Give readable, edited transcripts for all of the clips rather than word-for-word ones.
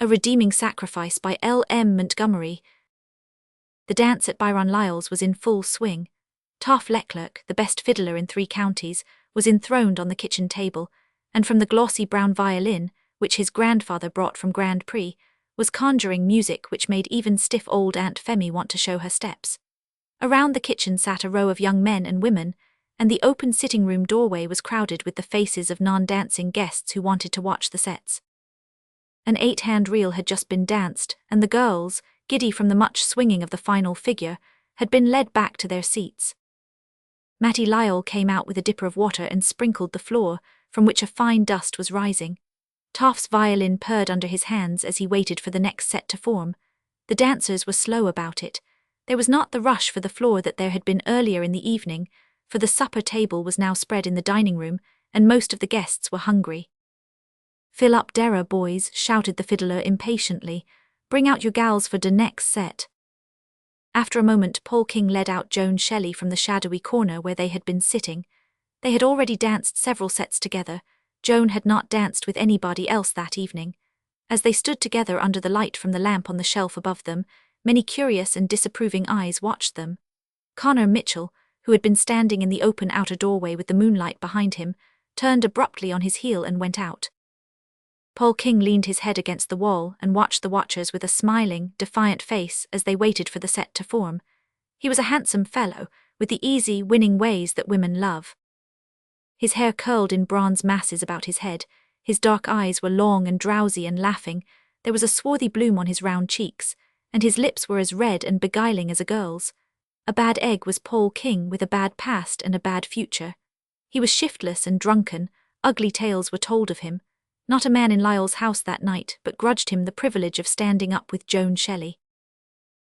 A Redeeming Sacrifice by L M Montgomery. The dance at Byron Lyall's was in full swing. Taff Leclerc, the best fiddler in 3 counties, was enthroned on the kitchen table, and from the glossy brown violin, which his grandfather brought from Grand Prix, was conjuring music which made even stiff old Aunt Femi want to show her steps. Around the kitchen sat a row of young men and women, and the open sitting-room doorway was crowded with the faces of non-dancing guests who wanted to watch the sets. An 8-hand reel had just been danced, and the girls, giddy from the much swinging of the final figure, had been led back to their seats. Mattie Lyall came out with a dipper of water and sprinkled the floor, from which a fine dust was rising. Taff's violin purred under his hands as he waited for the next set to form. The dancers were slow about it. There was not the rush for the floor that there had been earlier in the evening, for the supper table was now spread in the dining room, and most of the guests were hungry. "Fill up derra, boys," shouted the fiddler impatiently. "Bring out your gals for de next set." After a moment, Paul King led out Joan Shelley from the shadowy corner where they had been sitting. They had already danced several sets together. Joan had not danced with anybody else that evening. As they stood together under the light from the lamp on the shelf above them, many curious and disapproving eyes watched them. Connor Mitchell, who had been standing in the open outer doorway with the moonlight behind him, turned abruptly on his heel and went out. Paul King leaned his head against the wall and watched the watchers with a smiling, defiant face as they waited for the set to form. He was a handsome fellow, with the easy, winning ways that women love. His hair curled in bronze masses about his head, his dark eyes were long and drowsy and laughing, there was a swarthy bloom on his round cheeks, and his lips were as red and beguiling as a girl's. A bad egg was Paul King with a bad past and a bad future. He was shiftless and drunken, ugly tales were told of him. Not a man in Lyall's house that night but grudged him the privilege of standing up with Joan Shelley.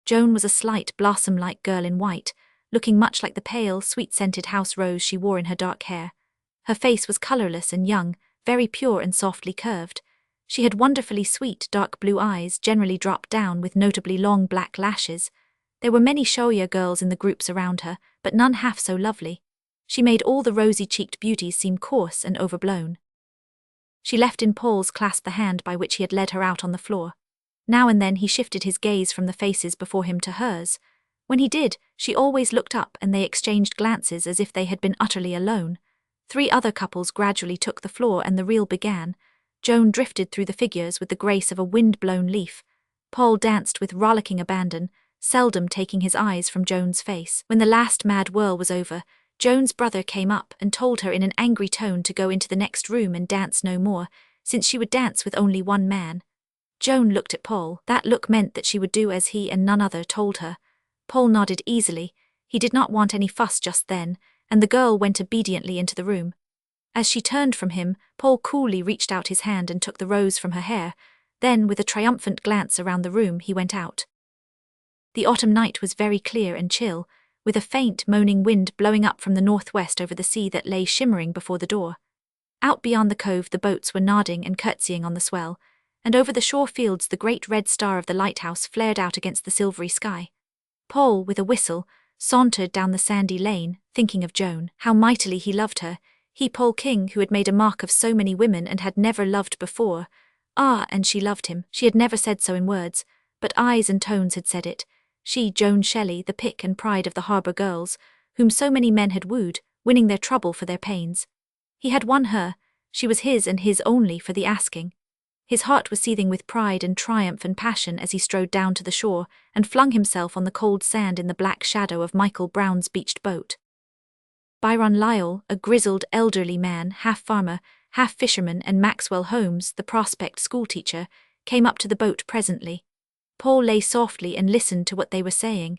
Joan was a slight, blossom-like girl in white, looking much like the pale, sweet-scented house rose she wore in her dark hair. Her face was colourless and young, very pure and softly curved. She had wonderfully sweet, dark blue eyes, generally dropped down with notably long black lashes. There were many showier girls in the groups around her, but none half so lovely. She made all the rosy-cheeked beauties seem coarse and overblown. She left in Paul's clasp the hand by which he had led her out on the floor. Now and then he shifted his gaze from the faces before him to hers. When he did, she always looked up and they exchanged glances as if they had been utterly alone. 3 other couples gradually took the floor and the reel began. Joan drifted through the figures with the grace of a wind-blown leaf. Paul danced with rollicking abandon, seldom taking his eyes from Joan's face. When the last mad whirl was over, Joan's brother came up and told her in an angry tone to go into the next room and dance no more, since she would dance with only one man. Joan looked at Paul. That look meant that she would do as he and none other told her. Paul nodded easily. He did not want any fuss just then, and the girl went obediently into the room. As she turned from him, Paul coolly reached out his hand and took the rose from her hair. Then, with a triumphant glance around the room, he went out. The autumn night was very clear and chill, with a faint, moaning wind blowing up from the northwest over the sea that lay shimmering before the door. Out beyond the cove the boats were nodding and curtsying on the swell, and over the shore fields the great red star of the lighthouse flared out against the silvery sky. Paul, with a whistle, sauntered down the sandy lane, thinking of Joan. How mightily he loved her, he Paul King who had made a mark of so many women and had never loved before. Ah, and she loved him. She had never said so in words, but eyes and tones had said it. She, Joan Shelley, the pick and pride of the harbour girls, whom so many men had wooed, winning their trouble for their pains. He had won her, she was his and his only for the asking. His heart was seething with pride and triumph and passion as he strode down to the shore and flung himself on the cold sand in the black shadow of Michael Brown's beached boat. Byron Lyall, a grizzled, elderly man, half farmer, half fisherman, and Maxwell Holmes, the prospect schoolteacher, came up to the boat presently. Paul lay softly and listened to what they were saying.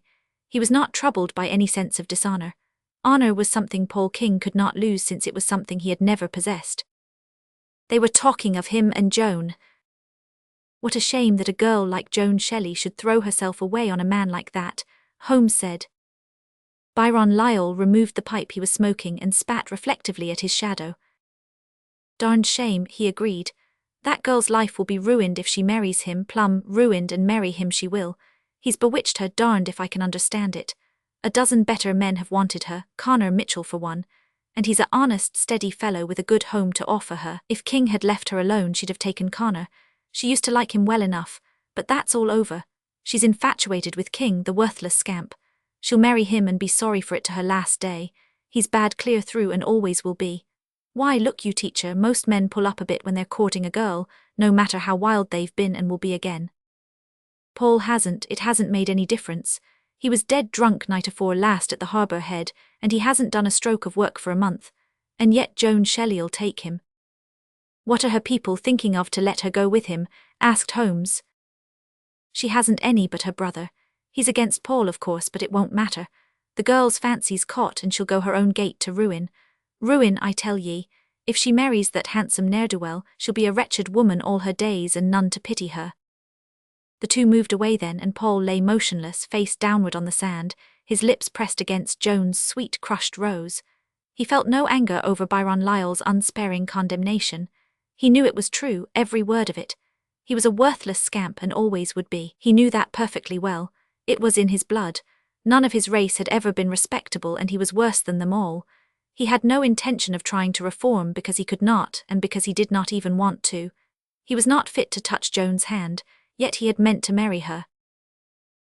He was not troubled by any sense of dishonour. Honour was something Paul King could not lose since it was something he had never possessed. They were talking of him and Joan. What a shame that a girl like Joan Shelley should throw herself away on a man like that, Holmes said. Byron Lyall removed the pipe he was smoking and spat reflectively at his shadow. Darned shame, he agreed. That girl's life will be ruined if she marries him, plumb ruined, and marry him she will. He's bewitched her, darned if I can understand it. A dozen better men have wanted her, Connor Mitchell for one, and he's a honest, steady fellow with a good home to offer her. If King had left her alone she'd have taken Connor. She used to like him well enough, but that's all over. She's infatuated with King, the worthless scamp. She'll marry him and be sorry for it to her last day. He's bad clear through and always will be. Why, look you teacher, most men pull up a bit when they're courting a girl, no matter how wild they've been and will be again. Paul hasn't, it hasn't made any difference. He was dead drunk night afore last at the harbour head, and he hasn't done a stroke of work for a month. And yet Joan Shelley'll take him. What are her people thinking of to let her go with him? Asked Holmes. She hasn't any but her brother. He's against Paul of course, but it won't matter. The girl's fancy's caught and she'll go her own gait to ruin. Ruin, I tell ye. If she marries that handsome ne'er-do-well, she'll be a wretched woman all her days and none to pity her. The two moved away then, and Paul lay motionless, face downward on the sand, his lips pressed against Joan's sweet crushed rose. He felt no anger over Byron Lyall's unsparing condemnation. He knew it was true, every word of it. He was a worthless scamp and always would be. He knew that perfectly well. It was in his blood. None of his race had ever been respectable, and he was worse than them all. He had no intention of trying to reform because he could not, and because he did not even want to. He was not fit to touch Joan's hand, yet he had meant to marry her.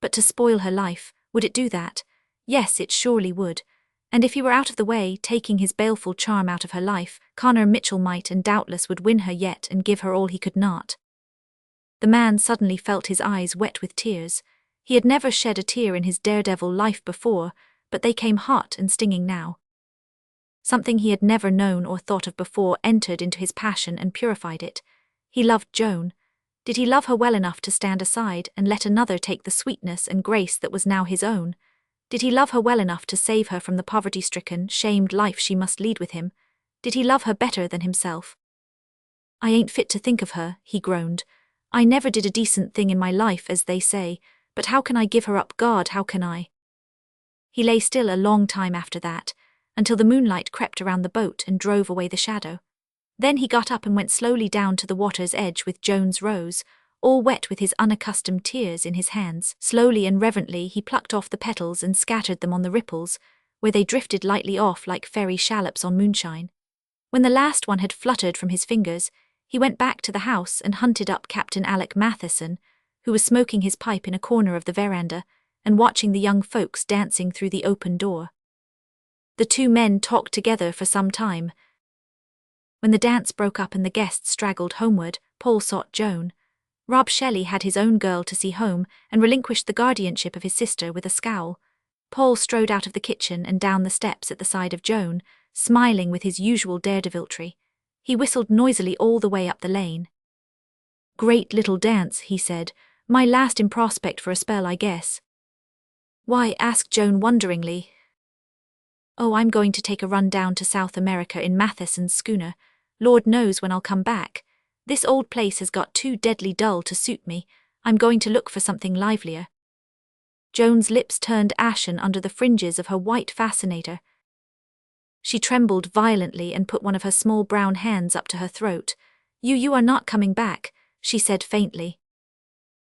But to spoil her life, would it do that? Yes, it surely would. And if he were out of the way, taking his baleful charm out of her life, Connor Mitchell might and doubtless would win her yet and give her all he could not. The man suddenly felt his eyes wet with tears. He had never shed a tear in his daredevil life before, but they came hot and stinging now. Something he had never known or thought of before entered into his passion and purified it. He loved Joan. Did he love her well enough to stand aside and let another take the sweetness and grace that was now his own? Did he love her well enough to save her from the poverty-stricken, shamed life she must lead with him? Did he love her better than himself? "I ain't fit to think of her," he groaned. "I never did a decent thing in my life, as they say, but how can I give her up, God, how can I?" He lay still a long time after that, until the moonlight crept around the boat and drove away the shadow. Then he got up and went slowly down to the water's edge with Joan's rose, all wet with his unaccustomed tears, in his hands. Slowly and reverently he plucked off the petals and scattered them on the ripples, where they drifted lightly off like fairy shallops on moonshine. When the last one had fluttered from his fingers, he went back to the house and hunted up Captain Alec Matheson, who was smoking his pipe in a corner of the veranda and watching the young folks dancing through the open door. The two men talked together for some time. When the dance broke up and the guests straggled homeward, Paul sought Joan. Rob Shelley had his own girl to see home and relinquished the guardianship of his sister with a scowl. Paul strode out of the kitchen and down the steps at the side of Joan, smiling with his usual daredeviltry. He whistled noisily all the way up the lane. "Great little dance," he said. "My last in Prospect for a spell, I guess." "Why?" asked Joan wonderingly. "Oh, I'm going to take a run down to South America in Matheson's schooner. Lord knows when I'll come back. This old place has got too deadly dull to suit me. I'm going to look for something livelier." Joan's lips turned ashen under the fringes of her white fascinator. She trembled violently and put one of her small brown hands up to her throat. You are not coming back," she said faintly.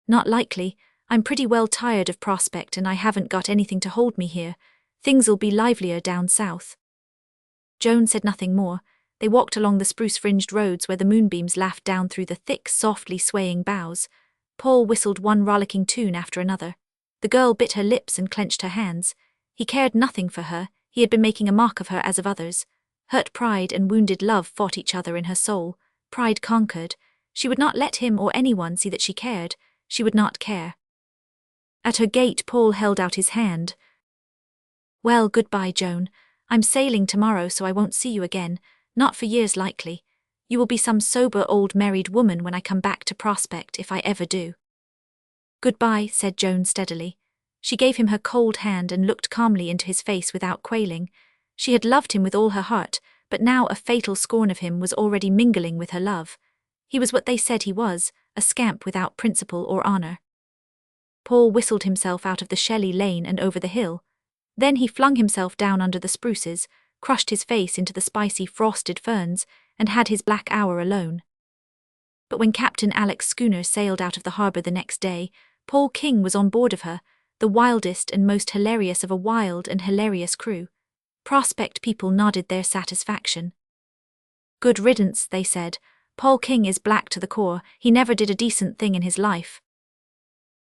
"Not likely. I'm pretty well tired of Prospect and I haven't got anything to hold me here. Things'll be livelier down south." Joan said nothing more. They walked along the spruce-fringed roads where the moonbeams laughed down through the thick, softly swaying boughs. Paul whistled one rollicking tune after another. The girl bit her lips and clenched her hands. He cared nothing for her. He had been making a mock of her as of others. Hurt pride and wounded love fought each other in her soul. Pride conquered. She would not let him or anyone see that she cared. She would not care. At her gate Paul held out his hand. "Well, goodbye, Joan. I'm sailing tomorrow, so I won't see you again. Not for years likely. You will be some sober old married woman when I come back to Prospect, if I ever do." "Goodbye," said Joan steadily. She gave him her cold hand and looked calmly into his face without quailing. She had loved him with all her heart, but now a fatal scorn of him was already mingling with her love. He was what they said he was, a scamp without principle or honor. Paul whistled himself out of the Shelley lane and over the hill. Then he flung himself down under the spruces, crushed his face into the spicy frosted ferns, and had his black hour alone. But when Captain Alec's schooner sailed out of the harbour the next day, Paul King was on board of her, the wildest and most hilarious of a wild and hilarious crew. Prospect people nodded their satisfaction. "Good riddance," they said. Paul King is black to the core, he never did a decent thing in his life.